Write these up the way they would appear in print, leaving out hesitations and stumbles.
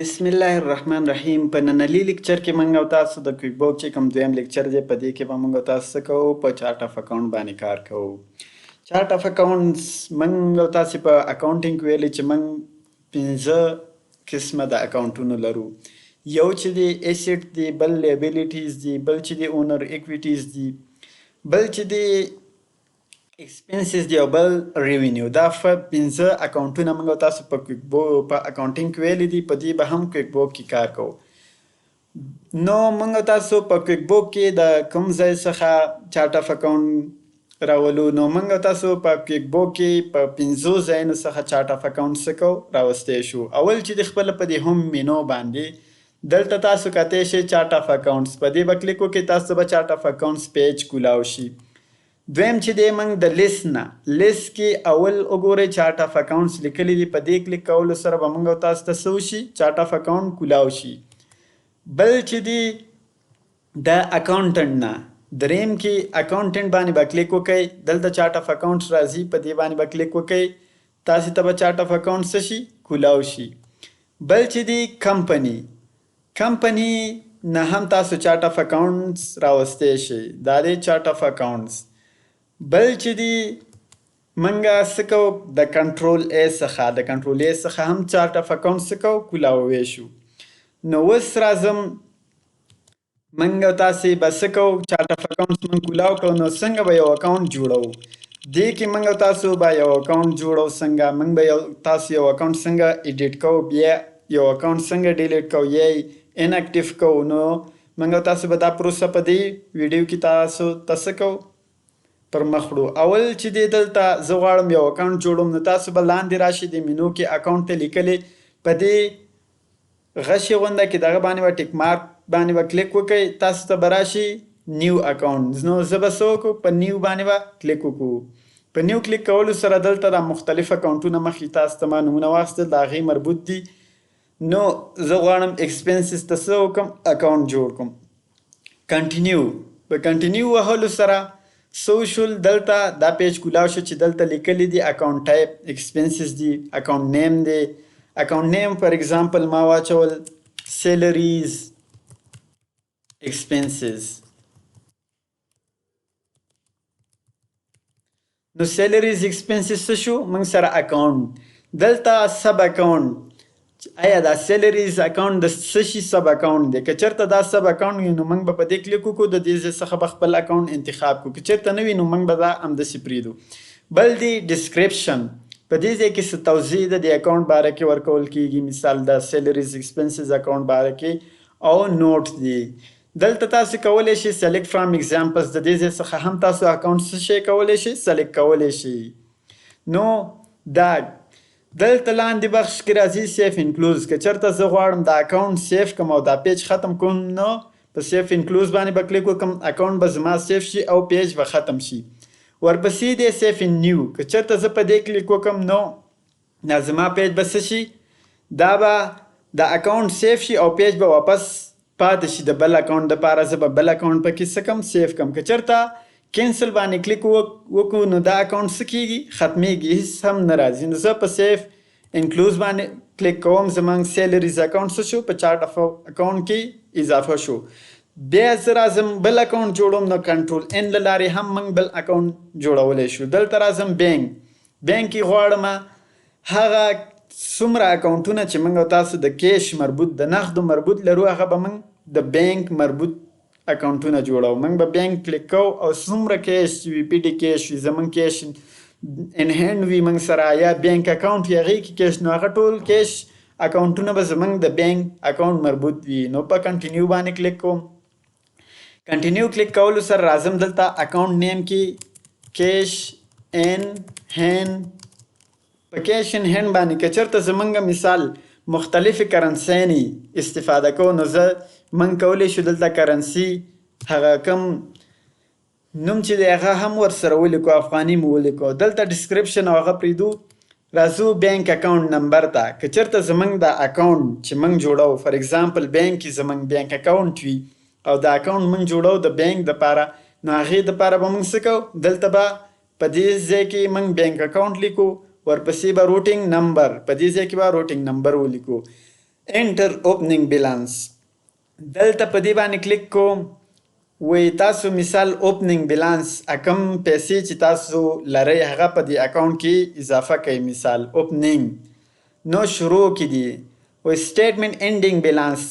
بسم الله الرحمن الرحیم. په ننني لیکچر کې موږ او تاسو د کویک بوک چې کوم دویم لیکچر دی په دې کې به موږ او تاسو څه کوو؟ په چارت اف اکاونټ باندې کار کوو. چارت اف اکاونټس موږ او تاسو په اکاونټینګ کې ویلي چې موږ 15 قسمه د اکاونټونو لرو. یو چې دی ایسیټ دی، بل لیبیلیټیز دی، بل چې دی اونر ایکویټیز دی، بل چې دی ایکسپنسز دی او بل ریونیو. دا 15 اکاونټونه موږ او تاسو په کویک بوک په اکاونټینګ کې ویلي دي، په دې به هم کویک بوک کې کار کوو. نو موږ او تاسو په کویک بوک کې د کوم ځای څخه چارت اف اکاونټ راولو؟ نو موږ او تاسو په کویک بوک کې په 15 ځایونو څخه چارت اف اکاونټ څه کوو؟ راوستی شو. اول چې د خپله په دې هم مینو باندې دلته تاسو کتی شئ چارت اف اکاونټس، په دې به کلیک وکړئ، تاسو به چارت اف اکاونټس پیج کولاو شي. دویم چې دی موږ د لیست نه لیست کې اول وګورئ چارت اف اکاونټس لیکلی دي، په دې کلیک کولو سره به موږ او تاسو ته څه وشي؟ چارت اف اکاونټ کولاو شي. بل چې دی د اکاونټنټ نه دریم کې اکاونټنټ باندې به کلیک وکئ، دلته چارت اف اکاونټس راځي، په دې باندې به کلیک وکئ، تاسو ته به چارت اف اکاونټ څه شي؟ کولاو شي. بل چې دی کمپنی نه هم تاسو چارت اف اکاونټس راوستی شئ، دا دی چارت اف اکاونټس. بل چې دی منګه څه کوو؟ د کنټرول ای څخه هم چارت اف اکاونټ څه کوو؟ کولاوی شو. نو اوس راځم منګه او تاسې به څه کوو؟ چارت اف اکاونټس موږ کولاو کړو، نو څنګه به یو اکاونټ جوړوو؟ دې کې موږ او تاسو به یو اکاونټ جوړوو. څنګه موږ به تاسو یو اکاونټ څنګه ایډیټ کوو، بیا یو اکاونټ څنګه ډیلیټ کوو یا یې اناکټیو کوو. نو موږ او تاسو به دا پروسه په دې ویډیو کې تاسو ته څه کوو؟ پر مخ وړو. اول چې دی دلته زه غواړم یو اکاونټ جوړوم، نو تاسو به لاندې راشئ، د مینو کې اکاونټ ته لیکلی، په دې غشي غونده کې دغه باندې به ټیک مارک باندې به کلیک وکئ، تاسو ته به راشي نیو اکاونټ. نو زه به څه وکړو؟ په نیو باندې به کلیک وکړو. په نیو کلیک کولو سره دلته د مختلف اکاونټونه مخکې تاسو ته ما نومونه واخیستل، د هغې مربوط دي. نو زه غواړم ایکسپنسز ته څه وکړم؟ اکاونټ جوړ کړم. کنټینیو. په کنټینیو وهلو سره سوشل دلته دا پیج کولاو شو چې دلته لیکلی دی اکاونټ ټایپ ایکسپنسز دی، اکاونټ نیم دی. اکاونټ نیم فار ایگزامپل ما واچول سیلریز ایکسپنسز. نو سیلریز ایکسپنسز څه شو؟ موږ سره اکاونټ دلته سب اکاونټ. آیا دا سیلریز اکاونټ د څه شي سب اکاونټ دی؟ که چېرته دا سب اکاونټ وي نو موږ به په دې کلیک وکړو، د دې ځای څخه به خپل اکاونټ انتخاب کړو. که چېرته نه وي نو موږ به دا همداسې پرېږدو. بل دی ډسکریپشن. په دې ځای کې څه توضیح د دې اکاونټ باره کې ورکول کېږي، مثال د سیلریز ایکسپنسز اکاونټ باره کې، او نوټ دی. دلته تاسو کولی شئ سلیکټ فرام ایگزامپلز، د دې ځای څخه هم تاسو اکاونټ څه شی کولی شئ؟ سلیکټ کولی شئ. نو دا دلته لاندې بخش کې راځي سیف انکلوز. که چېرته زه غواړم دا اکاونټ سیف کړم او دا پیج ختم کړم، نو په سیف انکلوز باندې به کلیک وکړم، اکاونټ به زما سیف شي او پیج به ختم شي. ورپسې دی سیف ان نیو. که چېرته زه په دې کلیک وکړم نو دا زما پیج به څه شي؟ دا به د اکاونټ سیف شي او پیج به واپس پاتې شي د بل اکاونټ دپاره. زه به بل اکاونټ پکې څه کړم؟ سیف کړم. که چېرته کینسل باندې کلیک وکړو نو دا اکاونټ څه کېږي؟ ختمیږي، هیڅ هم نه راځي. نو زه په سیف انکلوز باندې کلیک کوم، زموږ سیلریز اکاونټ څه شو؟ په چارت اف اکاونټ کې اضافه شو. بیا زه راځم بل اکاونټ جوړوم، نو کنټرول ان له لارې هم موږ بل اکاونټ جوړولی شو. دلته راځم بینک کې غواړم هغه څومره اکاونټونه چې موږ او تاسو د کیش مربوط د نغدو مربوط لرو، هغه به موږ د بینک مربوط اکاونټونه جوړو. موږ به بینک کلیک کوو او څومره کیش چې وي، پی ډي کیش وي، زموږ کیش ان هینډ وي موږ سره، یا بینک اکاونټ وي هغې کې کیش، نو هغه ټول کیش اکاونټونه به زموږ د بینک اکاونټ مربوط وي. نو په کنټینیو باندې کلیک کوم. کنټینیو کلیک کولو سره راځم دلته اکاونټ نیم کې کیش ان هینډ. په کیش ان هینډ باندې که چېرته زموږ مثال مختلفې کرنسیانې استفاده کوو، نو موږ کولی شو دلته کرنسي هغه کوم نوم چې دی هغه هم ورسره ولیکو، افغاني مو ولیکو. دلته ډسکریپشن او هغه پرېږدو. راځو بینک اکاونټ نمبر ته. که چېرته زموږ دا اکاونټ چې موږ جوړو فار ایگزامپل بینک کې زموږ بینک اکاونټ وي او دا اکاونټ موږ جوړو د بینک دپاره، نو هغې دپاره به موږ څه کوو؟ دلته به په دې ځای کې موږ بینک اکاونټ لیکو، ورپسې به روټینګ نمبر، په دې ځای کې به روټینګ نمبر ولیکو. انټر اوپننګ بیلانس. دلته په دې باندې کلیک کوم. وی تاسو مثال اوپننګ بیلانس کم پیسې چې تاسو لرئ هغه په دې اکاونټ کې اضافه کوي. مثال اوپننګ نو شروع کې دي. وی سټیټمنټ انډینګ بیلانس.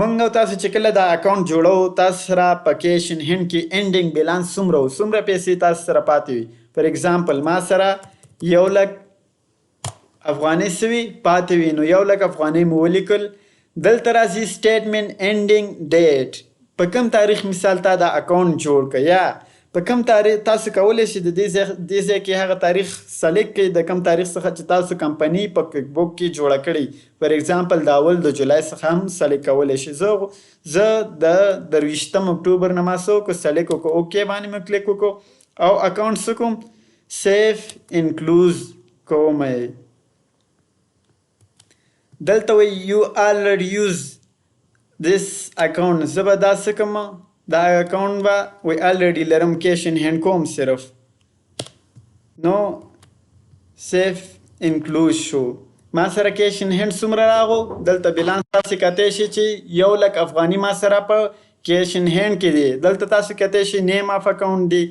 موږ او تاسو چې کله دا اکاونټ جوړو تاسو سره په کیش ان هند کې انډینګ بیلانس څومره پیسې تاسو سره پاتې وي. فار ایگزامپل ما سره 1,00,000 افغانۍ سوي پاتې وي، نو 1,00,000 افغانۍ مو ولیکل. دلته راځي سټیټمنټ انډینګ ډیټ. په کوم تاریخ مثال تا دا اکاونټ جوړ کړ یا په کوم تاریخ تاسو کولی شئ د دې ځای کې هغه تاریخ سلیکټ کړئ د کوم تاریخ څخه چې تاسو کمپنۍ په کویک بوک کې جوړه کړئ. فار ایگزامپل د 1 جولای څخه هم سلیکټ کولی شئ. زه د 23 اکتوبر نه ما څه وکړو سلیکټ وکړو، اوکې باندې مې کلیک وکړو او اکاونټ څه کوم سیف انکلوز کوم. دلته وی یو already use this account. زه به دا څه کوم دا اکاونټ به وی already لرم کیش ان هینډ کوم صرف نو سیف انکلوز شو. ما سره کیش ان هینډ څومره راغو. دلته بیلانس تاسو کتلی شئ چې 1,00,000 افغاني ما سره په کیش ان هینډ کې دی. دلته تاسو کتلی شئ نیم اف اکاونټ دی،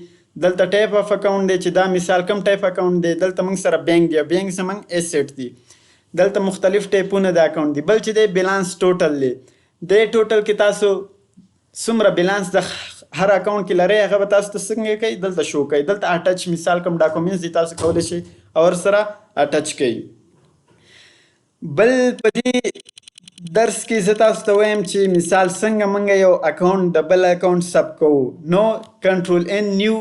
دلته ټایپ اف اکاونټ دی چې دا مثال کوم ټایپ اکاونټ دی. دلته موږ سره بینک دی، بینک زموږ ایسټ دی. دلته مختلف ټایپونه د اکاونټ دي. بل چې دی بیلانس ټوټل دی. د ټوټل کې تاسو څومره بیلانس د هر اکاونټ کې لرئ هغه به تاسو ته څنګه کوي دلته شو کوي. دلته اټچ مثال کوم ډاکومنټس دي تاسو کولی شئ او ورسره اټچ کوي. بل په دې درس کې زه تاسو ته وایم چې مثال څنګه موږ یو اکاونټ د بل اکاونټ سب کوو. نو کنټرول ان نیو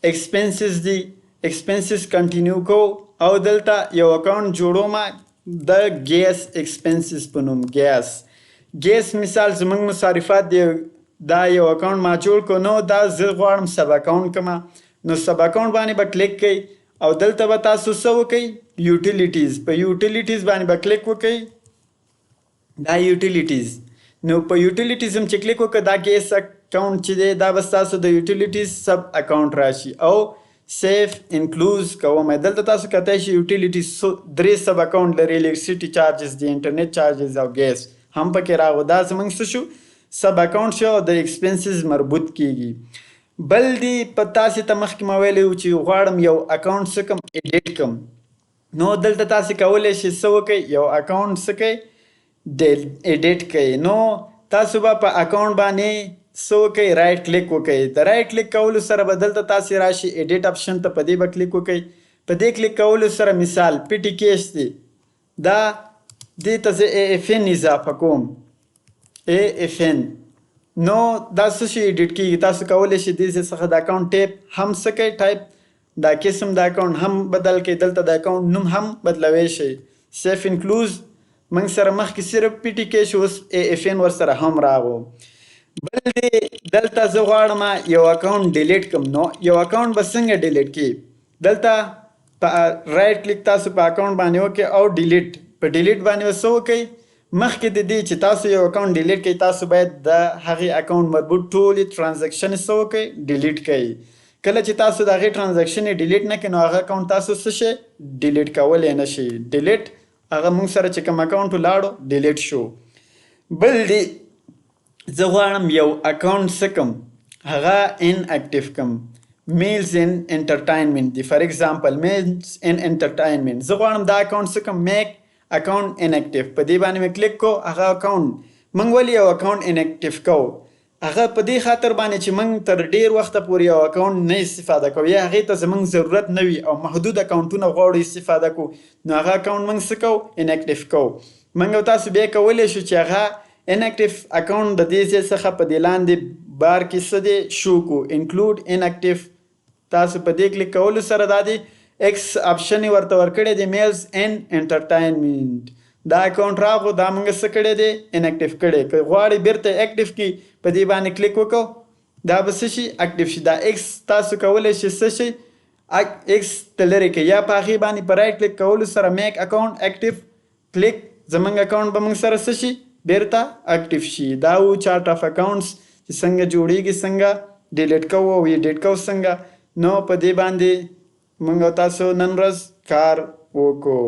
ایکسپنسز دي، ایکسپنسز کنټینیو کوو او دلته یو اکاونټ جوړو ما د ګیس ایکسپنسز په نوم. ګیس مثال زموږ مصارفات دی. دا یو اکاونټ ما جوړ کړو، نو دا زه غواړم سب اکاونټ کړم. نو سب اکاونټ باندې به کلیک کوئ او دلته به تاسو څه وکئ یوټیلیټیز. په یوټیلیټیز باندې به کلیک وکئ. دا یوټیلیټیز. نو په یوټیلیټیز هم چې کلیک وکړه دا ګیس اکاونټ چې دی دا به ستاسو د یوټیلیټیز سب اکاونټ راشي او سیف انکلوز کوم. دلته تاسو کتلی شئ یوټیلیټیز 3 سب اکاونټ لري. الیکټریسټي چارجز دی، انټرنیټ چارجز او ګیس هم پکې راغو. دا زموږ څه شو سب اکاونټ شو او د ایکسپنسز مربوط کیږي. بل دی په تاسې ته مخکې ما ویلی و چې غواړم یو اکاونټ څه کم ایډیټ کم. نو دلته تاسې کولی شئ څه وکئ یو اکاونټ څه کوئ ایډیټ کوئ. نو تاسو به په اکاونټ باندې څه وکئ رایټ کلیک وکئ. د رایټ کلیک کولو سره به دلته تاسې راشي ایډیټ اپشن ته، په دې به کلیک وکئ. په دې کلیک کولو سره مثال پی ټي کیش دی، دا دې ته زه اے اف ان اضافه کوم. اے اف ان نو دا څه شي ایډیټ کیږي. تاسو کولی شئ دې څخه د اکاونټ ټیپ هم څه کوئ ټایپ دا قسم د اکاونټ هم بدل کړئ. دلته د اکاونټ نوم هم بدلوی شئ. سیف انکلوز موږ سره مخکې صرف پی ټي کیش اوس اے اف ان ورسره هم راغو. بل دی دلته زه غواړم یو اکاونټ ډیلیټ کړم. نو یو اکاونټ به څنګه ډیلیټ کړي. دلته په رایټ کلیک تاسو په اکاونټ باندې وکړئ او ډیلیټ. په ډیلیټ باندې څه وکړئ مخکې د دې چې تاسو یو اکاونټ ډیلیټ کړئ تاسو باید د هغې اکاونټ مربوط ټولې ټرانزیکشن څه وکړئ ډیلیټ کړئ. کله چې تاسو د هغې ټرانزیکشن ډیلیټ نه کړئ نو هغه اکاونټ تاسو څه شئ ډیلیټ کولی نه شئ. ډیلیټ هغه موږ سره چې کوم اکاونټ ولاړو ډیلیټ شو. بل دی زه غواړم یو اکاونټ څه کم هغه ان اکټیو کم. میلز ان انټرټاینمنټ دی. فار ایگزامپل میلز ان انټرټاینمنټ زه غواړم دا اکاونټ څه کم میک اکاونټ ان اکټیو. په دې باندې مې کلیک کو. هغه اکاونټ موږ ولې یو اکاونټ ان اکټیو کوو هغه په دې خاطر باندې چې موږ تر ډیر وخته پورې یو اکاونټ نه استفاده کوو یا هغې ته زموږ ضرورت نه وي او محدود اکاونټونه غواړو استفاده کوو نو هغه اکاونټ موږ څه کوو ان اکټیو کوو. موږ او تاسو بیا کولی شو چې هغه ان اکټیو اکاونټ د دې ځای څخه په دې لاندې بار کې څه دی شو کو انکلود ان اکټیو. تاسو په دې کلیک کولو سره دا دی ایکس اپشن یې ورته ورکړی دی میلز ان انټرټاینمنټ. دا اکاونټ راغو دا موږ څه کړی دی ان اکټیو کړی. که غواړئ بیرته اکټیو کړي په دې باندې کلیک وکړو دا به څه شي اکټیو شي. دا ایکس تاسو کولی شئ څه شي ایکس ته لرې کړئ یا په هغې باندې په رایټ کلیک کولو سره میک اکاونټ اکټیو کلیک زموږ اکاونټ به موږ سره څه شي بیرته اکټیو شي. دا و چارټ اف اکاونټس چې څنګه جوړیږي څنګه ډیلیټ کوو او ایډیټ کوو څنګه. نو په دې باندې موږ او تاسو نن ورځ کار وکړو.